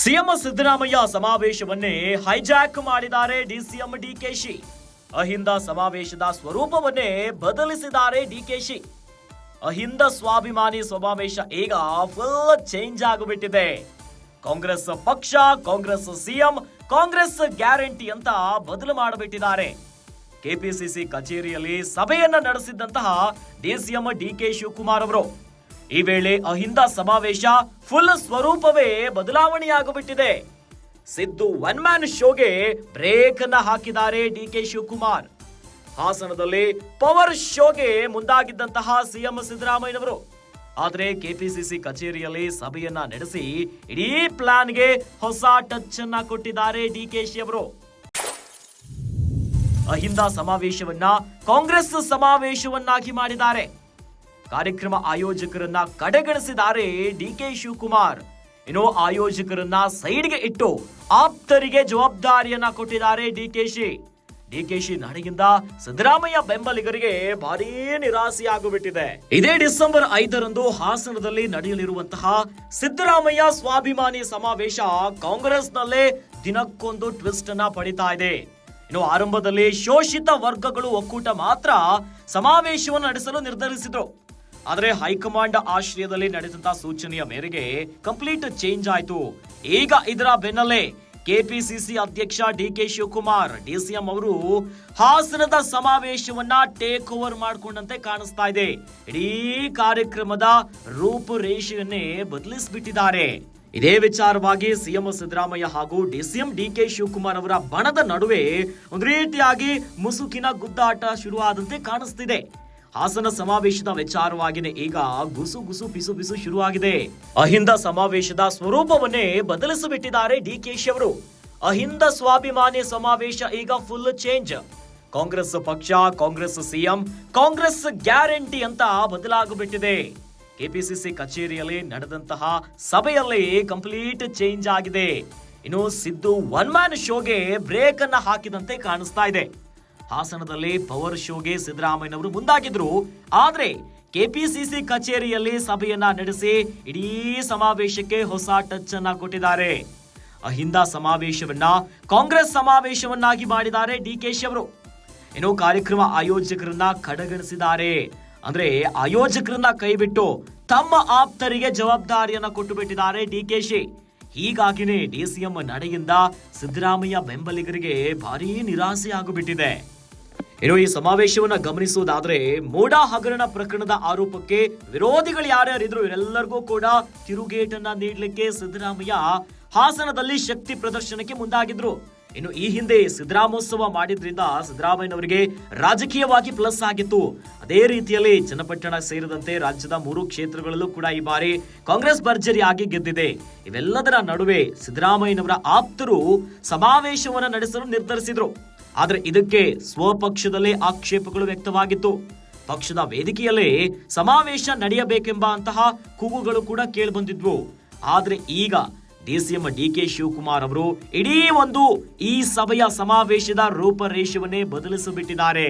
CM Siddaramaiah ಸಮಾವೇಶವನ್ನೇ hijack ಮಾಡಿದ್ದಾರೆ DCM DKShi. Ahinda ಸಮಾವೇಶದ ಸ್ವರೂಪವನ್ನೇ ಬದಲಿಸಿದ್ದಾರೆ ಡಿಕೆಶಿ. ಅಹಿಂದ ಸ್ವಾಭಿಮಾನಿ ಸಮಾವೇಶ ಈಗ ಫುಲ್ ಚೇಂಜ್ ಆಗಿಬಿಟ್ಟಿದೆ. ಕಾಂಗ್ರೆಸ್ ಪಕ್ಷ, ಕಾಂಗ್ರೆಸ್ ಸಿಎಂ, ಕಾಂಗ್ರೆಸ್ ಗ್ಯಾರಂಟಿ ಅಂತ ಬದಲು ಮಾಡಿಬಿಟ್ಟಿದ್ದಾರೆ. ಕೆಪಿಸಿಸಿ ಕಚೇರಿಯಲ್ಲಿ ಸಭೆಯನ್ನ ನಡೆಸಿದ್ದಂತಹ ಡಿಸಿಎಂ ಡಿಕೆ ಶಿವಕುಮಾರ್ ಅವರು ಈ ವೇಳೆ ಅಹಿಂದ ಸಮಾವೇಶ ಫುಲ್ ಸ್ವರೂಪವೇ ಬದಲಾವಣೆಯಾಗಿಬಿಟ್ಟಿದೆ. ಸಿದ್ದು ಒನ್ ಮ್ಯಾನ್ ಶೋಗೆ ಬ್ರೇಕ್ ಅನ್ನ ಹಾಕಿದ್ದಾರೆ ಡಿಕೆ ಶಿವಕುಮಾರ್. ಹಾಸನದಲ್ಲಿ ಪವರ್ ಶೋಗೆ ಮುಂದಾಗಿದ್ದಂತಹ ಸಿಎಂ ಸಿದ್ದರಾಮಯ್ಯನವರು ಆದರೆ ಕೆಪಿಸಿಸಿ ಕಚೇರಿಯಲ್ಲಿ ಸಭೆಯನ್ನ ನಡೆಸಿ ಇಡೀ ಪ್ಲಾನ್ಗೆ ಹೊಸ ಟಚ್ ಅನ್ನ ಕೊಟ್ಟಿದ್ದಾರೆ ಡಿಕೆಶಿ ಅವರು. ಅಹಿಂದ ಸಮಾವೇಶವನ್ನ ಕಾಂಗ್ರೆಸ್ ಸಮಾವೇಶವನ್ನಾಗಿ ಮಾಡಿದ್ದಾರೆ. ಕಾರ್ಯಕ್ರಮ ಆಯೋಜಕರನ್ನ ಕಡೆಗಣಿಸಿದ್ದಾರೆ ಡಿಕೆ ಶಿವಕುಮಾರ್. ಇನ್ನು ಆಯೋಜಕರನ್ನ ಸೈಡ್ಗೆ ಇಟ್ಟು ಆಪ್ತರಿಗೆ ಜವಾಬ್ದಾರಿಯನ್ನ ಕೊಟ್ಟಿದ್ದಾರೆ ಡಿಕೆಶಿ ನಡೆಯಿಂದ ಸಿದ್ದರಾಮಯ್ಯ ಬೆಂಬಲಿಗರಿಗೆ ಭಾರೀ ನಿರಾಸೆಯಾಗಿಬಿಟ್ಟಿದೆ. ಇದೇ ಡಿಸೆಂಬರ್ 5ರಂದು ಹಾಸನದಲ್ಲಿ ನಡೆಯಲಿರುವಂತಹ ಸಿದ್ದರಾಮಯ್ಯ ಸ್ವಾಭಿಮಾನಿ ಸಮಾವೇಶ ಕಾಂಗ್ರೆಸ್ನಲ್ಲೇ ದಿನಕ್ಕೊಂದು ಟ್ವಿಸ್ಟ್ ಅನ್ನ ಪಡಿತಾ ಇದೆ. ಇನ್ನು ಆರಂಭದಲ್ಲಿ ಶೋಷಿತ ವರ್ಗಗಳು ಒಕ್ಕೂಟ ಮಾತ್ರ ಸಮಾವೇಶವನ್ನು ನಡೆಸಲು ನಿರ್ಧರಿಸಿದ್ರು. ಆದರೆ ಹೈಕಮಾಂಡ್ ಆಶ್ರಯದಲ್ಲಿ ನಡೆದಂತಹ ಸೂಚನೆಯ ಮೇರೆಗೆ ಕಂಪ್ಲೀಟ್ ಚೇಂಜ್ ಆಯ್ತು. ಈಗ ಇದರ ಬೆನ್ನಲ್ಲೇ ಕೆಪಿಸಿಸಿ ಅಧ್ಯಕ್ಷ ಡಿಕೆ ಶಿವಕುಮಾರ್ ಡಿಸಿಎಂ ಅವರು ಹಾಸನದ ಸಮಾವೇಶವನ್ನ ಟೇಕ್ ಓವರ್ ಮಾಡಿಕೊಂಡಂತೆ ಕಾಣಿಸ್ತಾ ಇದೆ. ಇಡೀ ಕಾರ್ಯಕ್ರಮದ ರೂಪುರೇಷೆಯನ್ನೇ ಬದಲಿಸಿಬಿಟ್ಟಿದ್ದಾರೆ. ಇದೇ ವಿಚಾರವಾಗಿ ಸಿಎಂ ಸಿದ್ದರಾಮಯ್ಯ ಹಾಗೂ ಡಿಸಿಎಂ ಡಿಕೆ ಶಿವಕುಮಾರ್ ಅವರ ಬಣದ ನಡುವೆ ಒಂದು ರೀತಿಯಾಗಿ ಮುಸುಕಿನ ಗುದ್ದಾಟ ಶುರುವಾದಂತೆ ಕಾಣಿಸ್ತಿದೆ. ಹಾಸನ ಸಮಾವೇಶದ ವಿಚಾರವಾಗಿನೇ ಈಗ ಗುಸು ಪಿಸು ಶುರುವಾಗಿದೆ. ಅಹಿಂದ ಸಮಾವೇಶದ ಸ್ವರೂಪವನ್ನೇ ಬದಲಿಸಿಬಿಟ್ಟಿದ್ದಾರೆ ಡಿಕೆಶಿ ಅವರು. ಅಹಿಂದ ಸ್ವಾಭಿಮಾನಿ ಸಮಾವೇಶ ಈಗ ಫುಲ್ ಚೇಂಜ್. ಕಾಂಗ್ರೆಸ್ ಪಕ್ಷ, ಕಾಂಗ್ರೆಸ್ ಸಿಎಂ, ಕಾಂಗ್ರೆಸ್ ಗ್ಯಾರಂಟಿ ಅಂತ ಬದಲಾಗಿಬಿಟ್ಟಿದೆ. ಕೆಪಿಸಿಸಿ ಕಚೇರಿಯಲ್ಲಿ ನಡೆದಂತಹ ಸಭೆಯಲ್ಲಿ ಕಂಪ್ಲೀಟ್ ಚೇಂಜ್ ಆಗಿದೆ. ಇನ್ನು ಸಿದ್ದು ಒನ್ ಮ್ಯಾನ್ ಶೋಗೆ ಬ್ರೇಕ್ ಅನ್ನ ಹಾಕಿದಂತೆ ಕಾಣಿಸ್ತಾ ಇದೆ. ಹಾಸನದಲ್ಲಿ ಪವರ್ ಶೋಗೆ ಸಿದ್ದರಾಮಯ್ಯನವರು ಮುಂದಾಗಿದ್ರು. ಆದ್ರೆ ಕೆಪಿಸಿಸಿ ಕಚೇರಿಯಲ್ಲಿ ಸಭೆಯನ್ನ ನಡೆಸಿ ಇಡೀ ಸಮಾವೇಶಕ್ಕೆ ಹೊಸ ಟಚ್ ಅನ್ನ ಕೊಟ್ಟಿದ್ದಾರೆ. ಅಹಿಂದ ಸಮಾವೇಶವನ್ನ ಕಾಂಗ್ರೆಸ್ ಸಮಾವೇಶವನ್ನಾಗಿ ಮಾಡಿದ್ದಾರೆ ಡಿಕೆಶಿ ಅವರು. ಇನ್ನು ಕಾರ್ಯಕ್ರಮ ಆಯೋಜಕರನ್ನ ಕಡೆಗಣಿಸಿದ್ದಾರೆ. ಅಂದ್ರೆ ಆಯೋಜಕರನ್ನ ಕೈಬಿಟ್ಟು ತಮ್ಮ ಆಪ್ತರಿಗೆ ಜವಾಬ್ದಾರಿಯನ್ನ ಕೊಟ್ಟು ಬಿಟ್ಟಿದ್ದಾರೆ ಡಿಕೆಶಿ. ಹೀಗಾಗಿನೇ ಡಿಸಿಎಂ ನಡೆಯಿಂದ ಸಿದ್ದರಾಮಯ್ಯ ಬೆಂಬಲಿಗರಿಗೆ ಭಾರೀ ನಿರಾಸೆ ಆಗಿಬಿಟ್ಟಿದೆ. ಇನ್ನು ಈ ಸಮಾವೇಶವನ್ನ ಗಮನಿಸುವುದಾದ್ರೆ ಮೋಡಾ ಹಗರಣ ಪ್ರಕರಣದ ಆರೋಪಕ್ಕೆ ವಿರೋಧಿಗಳು ಯಾರ್ಯಾರಿದ್ರು ಇವರೆಲ್ಲರಿಗೂ ಕೂಡ ತಿರುಗೇಟನ್ನ ನೀಡಲಿಕ್ಕೆ ಸಿದ್ದರಾಮಯ್ಯ ಹಾಸನದಲ್ಲಿ ಶಕ್ತಿ ಪ್ರದರ್ಶನಕ್ಕೆ ಮುಂದಾಗಿದ್ರು. ಇನ್ನು ಈ ಹಿಂದೆ ಸಿದ್ದರಾಮೋತ್ಸವ ಮಾಡಿದ್ರಿಂದ ಸಿದ್ದರಾಮಯ್ಯನವರಿಗೆ ರಾಜಕೀಯವಾಗಿ ಪ್ಲಸ್ ಆಗಿತ್ತು. ಅದೇ ರೀತಿಯಲ್ಲಿ ಚನ್ನಪಟ್ಟಣ ಸೇರಿದಂತೆ ರಾಜ್ಯದ 3 ಕ್ಷೇತ್ರಗಳಲ್ಲೂ ಕೂಡ ಈ ಬಾರಿ ಕಾಂಗ್ರೆಸ್ ಭರ್ಜರಿಯಾಗಿ ಗೆದ್ದಿದೆ. ಇವೆಲ್ಲದರ ನಡುವೆ ಸಿದ್ದರಾಮಯ್ಯನವರ ಆಪ್ತರು ಸಮಾವೇಶವನ್ನು ನಡೆಸಲು ನಿರ್ಧರಿಸಿದ್ರು. ಆದ್ರೆ ಇದಕ್ಕೆ ಸ್ವಪಕ್ಷದಲ್ಲೇ ಆಕ್ಷೇಪಗಳು ವ್ಯಕ್ತವಾಗಿತ್ತು. ಪಕ್ಷದ ವೇದಿಕೆಯಲ್ಲೇ ಸಮಾವೇಶ ನಡೆಯಬೇಕೆಂಬ ಅಂತಹ ಕೂಗುಗಳು ಕೂಡ ಕೇಳಿಬಂದಿದ್ವು. ಆದ್ರೆ ಈಗ ಡಿಸಿಎಂ ಡಿಕೆ ಶಿವಕುಮಾರ್ ಅವರು ಇಡೀ ಈ ಸಭೆಯ ಸಮಾವೇಶದ ರೂಪರೇಷೆಯನ್ನೇ ಬದಲಿಸಿಬಿಟ್ಟಿದ್ದಾರೆ.